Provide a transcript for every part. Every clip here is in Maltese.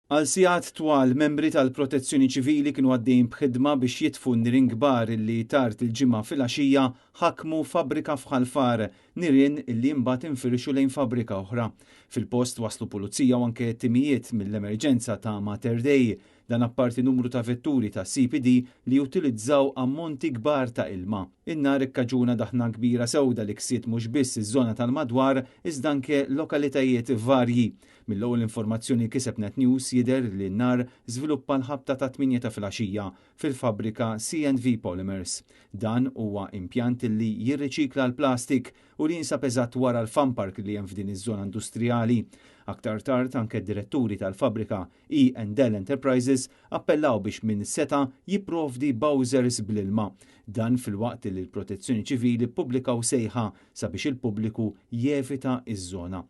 Għal sigħat twal membri tal-Protezzjoni Ċivili kienu għaddejjin b'ħidma biex jitfu n-nirien kbar illi tard il-ġimgħa filgħaxija ħakmu fabbrika f'Ħalfar, nirien illi mbagħad infirxu lejn fabbrika oħra. Fil-post waslu pulizija u anke timijiet mill-emerġenza ta' Mater Dei, dan apparti numru ta' vetturi ta' CPD li utilizzaw ammonti kbar ta' ilma. In-nar ikkaġuna daħna kbira sewda li ksiet mhux biss iż-żona tal-madwar iżda anke lokalitajiet varji. Mill-ewwel informazzjoni kiseb Net News jidher li n-nar żviluppa l-ħabta ta' 8 ta' filgħaxija fil-fabbrika C&V Polymers. Dan huwa impjant li jirriċikla l-plastik u li jinsab eżatt wara l-fan park li hemm f'din iż-żona industrijali. Aktar tard anke d-diretturi tal-fabbrika E&L Enterprises appellaw biex min seta jipprovdi bowsers bl-ilma. Dan fil-waqt li l-Protezzjoni Ċivili ppubblikaw sejħa sabiex il-pubbliku jevita iż-żona.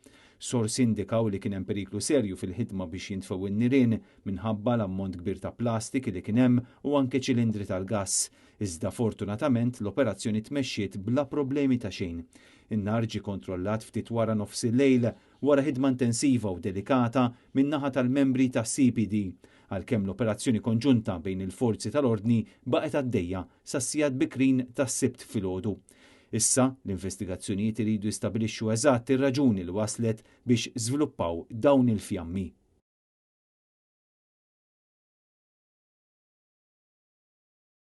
Sorsi indikaw li kien hemm periklu serju fil-ħidma biex jintfgħu n-nirien minħabba l-ammont kbir ta' plastik li kien hemm u anke ċilindri tal-gass. Iżda fortunatament l-operazzjoni tmexxiet bla problemi ta' xejn. In-nar ġie kontrollat ftit wara nofs il-lejl wara ħidma intensiva u delikata min-naħa tal-membri ta' CPD, għalkemm l-operazzjoni konġunta bejn il-forzi tal-ordni baqgħet għaddejja sas-sigħat bikrin tas-Sibt filgħodu. Issa l-investigazzjonijiet iridu jistabbilixxu eżatt ir-raġuni li waslet biex żviluppaw dawn il-fjammi.